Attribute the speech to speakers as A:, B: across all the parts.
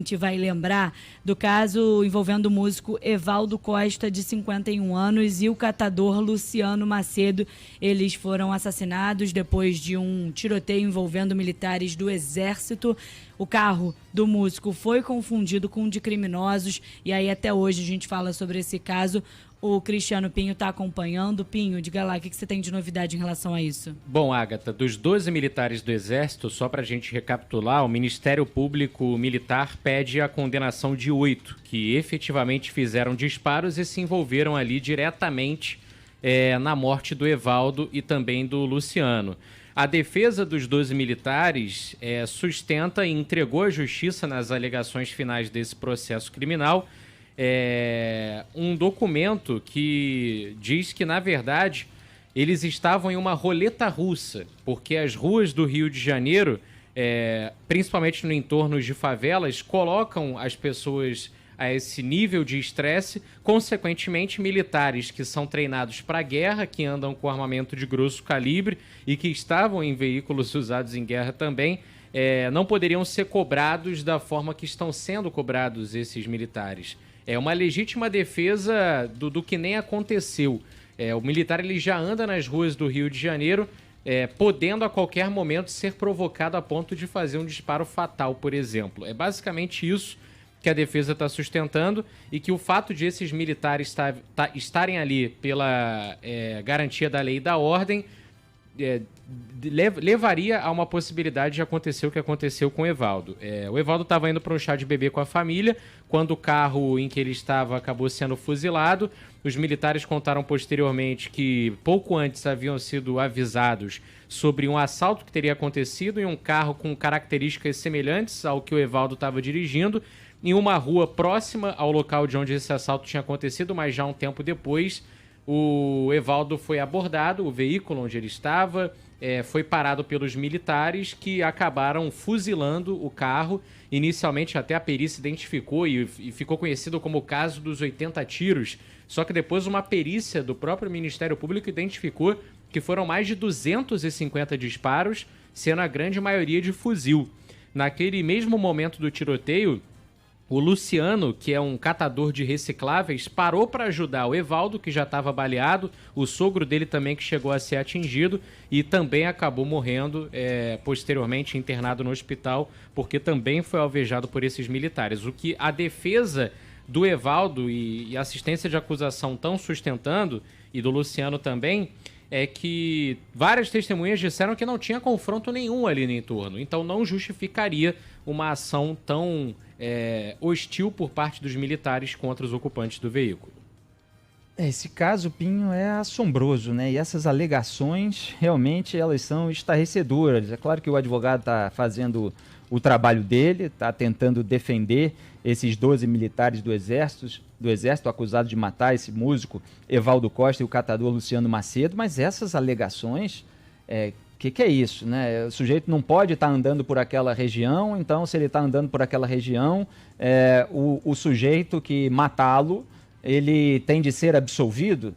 A: gente vai lembrar do caso envolvendo o músico Evaldo Costa, de 51 anos, e o catador Luciano Macedo. Eles foram assassinados depois de um tiroteio envolvendo militares do Exército. O carro do músico foi confundido com um de criminosos, e aí até hoje a gente fala sobre esse caso. O Cristiano Pinho está acompanhando. Pinho, diga lá, o que você tem de novidade em relação a isso?
B: Bom, Agatha, dos 12 militares do Exército, só para a gente recapitular, o Ministério Público Militar pede a condenação de 8, que efetivamente fizeram disparos e se envolveram ali diretamente na morte do Evaldo e também do Luciano. A defesa dos 12 militares sustenta e entregou à Justiça, nas alegações finais desse processo criminal, um documento que diz que, na verdade, eles estavam em uma roleta russa, porque as ruas do Rio de Janeiro, principalmente no entorno de favelas, colocam as pessoas a esse nível de estresse. Consequentemente, militares que são treinados para a guerra, que andam com armamento de grosso calibre e que estavam em veículos usados em guerra também, não poderiam ser cobrados da forma que estão sendo cobrados esses militares. É uma legítima defesa do que nem aconteceu. O militar ele já anda nas ruas do Rio de Janeiro, podendo a qualquer momento ser provocado a ponto de fazer um disparo fatal, por exemplo. É basicamente isso que a defesa está sustentando, e que o fato de esses militares estarem ali pela garantia da lei e da ordem levaria a uma possibilidade de acontecer o que aconteceu com o Evaldo. O Evaldo estava indo para um chá de bebê com a família, quando o carro em que ele estava acabou sendo fuzilado. Os militares contaram posteriormente que pouco antes haviam sido avisados sobre um assalto que teria acontecido em um carro com características semelhantes ao que o Evaldo estava dirigindo, em uma rua próxima ao local de onde esse assalto tinha acontecido, mas já um tempo depois. O Evaldo foi abordado, o veículo onde ele estava foi parado pelos militares, que acabaram fuzilando o carro. Inicialmente até a perícia identificou e ficou conhecido como o caso dos 80 tiros, só que depois uma perícia do próprio Ministério Público identificou que foram mais de 250 disparos, sendo a grande maioria de fuzil. Naquele mesmo momento do tiroteio, o Luciano, que é um catador de recicláveis, parou para ajudar o Evaldo, que já estava baleado, o sogro dele também, que chegou a ser atingido e também acabou morrendo, posteriormente internado no hospital, porque também foi alvejado por esses militares. O que a defesa do Evaldo e a assistência de acusação estão sustentando, e do Luciano também, é que várias testemunhas disseram que não tinha confronto nenhum ali no entorno, então não justificaria uma ação tão hostil por parte dos militares contra os ocupantes do veículo.
C: Esse caso, Pinho, é assombroso, né? E essas alegações, realmente, elas são estarrecedoras. É claro que o advogado está fazendo o trabalho dele, está tentando defender esses 12 militares do Exército acusados de matar esse músico Evaldo Costa e o catador Luciano Macedo, mas essas alegações, que é isso, né? O sujeito não pode estar andando por aquela região, então se ele está andando por aquela região, o sujeito que matá-lo, ele tem de ser absolvido?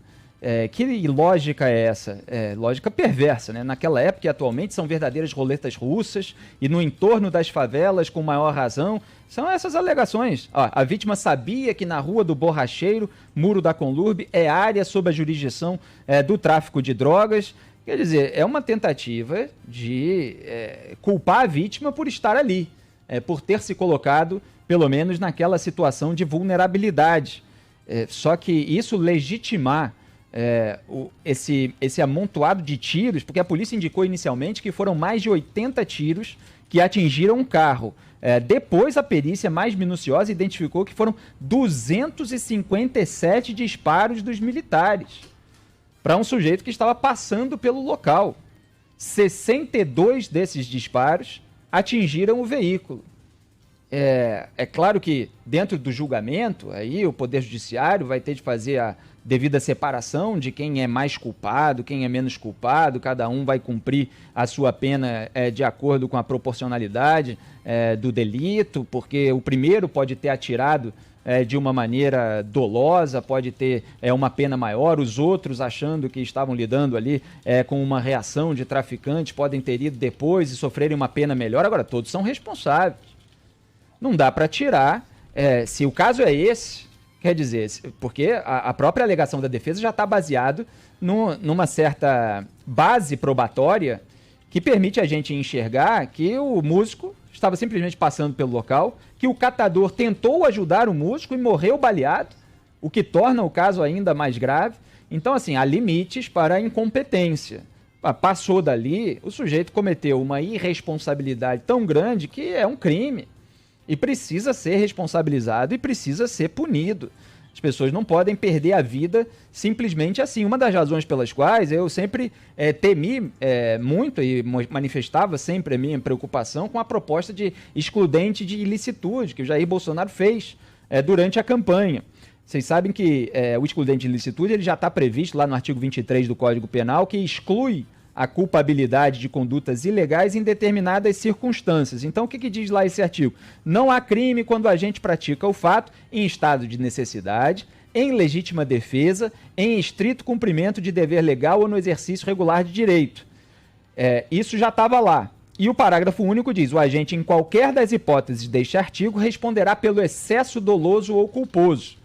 C: Que lógica é essa? Lógica perversa, né? Naquela época e atualmente são verdadeiras roletas russas, e no entorno das favelas, com maior razão, são essas alegações. A vítima sabia que na Rua do Borracheiro, Muro da Conlurbe, é área sob a jurisdição do tráfico de drogas. Quer dizer, é uma tentativa de culpar a vítima por estar ali, por ter se colocado, pelo menos, naquela situação de vulnerabilidade. Só que isso legitimar esse amontoado de tiros, porque a polícia indicou inicialmente que foram mais de 80 tiros que atingiram um carro. Depois a perícia mais minuciosa identificou que foram 257 disparos dos militares para um sujeito que estava passando pelo local. 62 desses disparos atingiram o veículo. É claro que dentro do julgamento, aí o Poder Judiciário vai ter de fazer a devida separação de quem é mais culpado, quem é menos culpado, cada um vai cumprir a sua pena de acordo com a proporcionalidade do delito, porque o primeiro pode ter atirado de uma maneira dolosa, pode ter uma pena maior, os outros, achando que estavam lidando ali com uma reação de traficante, podem ter ido depois e sofrerem uma pena melhor. Agora, todos são responsáveis. não dá para tirar, se o caso é esse, quer dizer, porque a própria alegação da defesa já está baseado numa certa base probatória que permite a gente enxergar que o músico estava simplesmente passando pelo local, que o catador tentou ajudar o músico e morreu baleado, o que torna o caso ainda mais grave. Então, assim, há limites para a incompetência. Passou dali, o sujeito cometeu uma irresponsabilidade tão grande que é um crime e precisa ser responsabilizado e precisa ser punido. As pessoas não podem perder a vida simplesmente assim. Uma das razões pelas quais eu sempre temi muito e manifestava sempre a minha preocupação com a proposta de excludente de ilicitude que o Jair Bolsonaro fez durante a campanha. Vocês sabem que o excludente de ilicitude ele já está previsto lá no artigo 23 do Código Penal, que exclui a culpabilidade de condutas ilegais em determinadas circunstâncias. Então, o que diz lá esse artigo? Não há crime quando a gente pratica o fato em estado de necessidade, em legítima defesa, em estrito cumprimento de dever legal ou no exercício regular de direito. Isso já estava lá. E o parágrafo único diz: o agente, em qualquer das hipóteses deste artigo, responderá pelo excesso doloso ou culposo.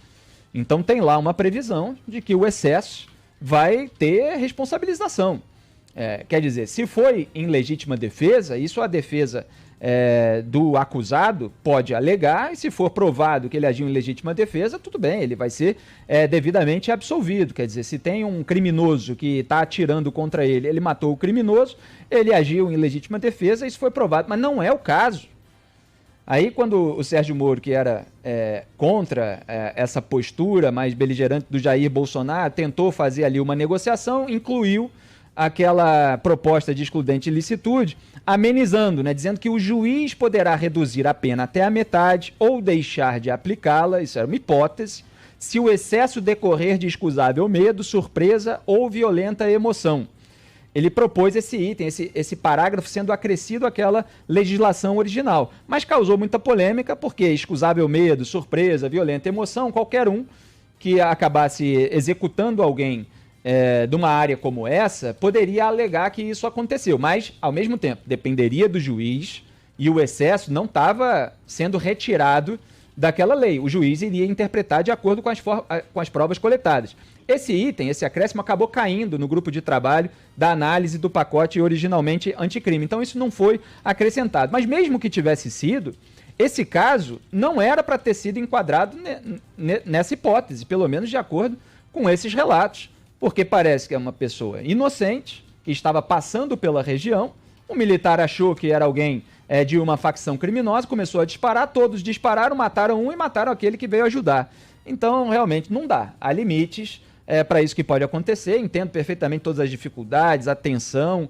C: Então, tem lá uma previsão de que o excesso vai ter responsabilização. Quer dizer, se foi em legítima defesa, isso a defesa do acusado pode alegar, e se for provado que ele agiu em legítima defesa, tudo bem, ele vai ser devidamente absolvido. Quer dizer, se tem um criminoso que está atirando contra ele, ele matou o criminoso, ele agiu em legítima defesa, isso foi provado, mas não é o caso. Aí, quando o Sérgio Moro, que era contra essa postura mais beligerante do Jair Bolsonaro, tentou fazer ali uma negociação, incluiu aquela proposta de excludente de ilicitude, amenizando, dizendo que o juiz poderá reduzir a pena até a metade ou deixar de aplicá-la, isso era uma hipótese, se o excesso decorrer de excusável medo, surpresa ou violenta emoção. Ele propôs esse item, esse parágrafo sendo acrescido àquela legislação original, mas causou muita polêmica porque excusável medo, surpresa, violenta emoção, qualquer um que acabasse executando alguém de uma área como essa, poderia alegar que isso aconteceu, mas, ao mesmo tempo, dependeria do juiz e o excesso não estava sendo retirado daquela lei. O juiz iria interpretar de acordo com as provas coletadas. Esse item, esse acréscimo, acabou caindo no grupo de trabalho da análise do pacote originalmente anticrime. Então, isso não foi acrescentado. Mas mesmo que tivesse sido, esse caso não era para ter sido enquadrado nessa hipótese, pelo menos de acordo com esses relatos. Porque parece que é uma pessoa inocente, que estava passando pela região, o militar achou que era alguém de uma facção criminosa, começou a disparar, todos dispararam, mataram um e mataram aquele que veio ajudar. Então, realmente, não dá. Há limites para isso que pode acontecer. Entendo perfeitamente todas as dificuldades, a tensão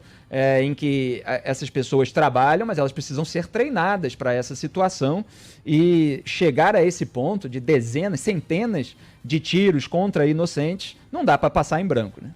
C: em que essas pessoas trabalham, mas elas precisam ser treinadas para essa situação e chegar a esse ponto de dezenas, centenas de tiros contra inocentes, não dá para passar em branco, né?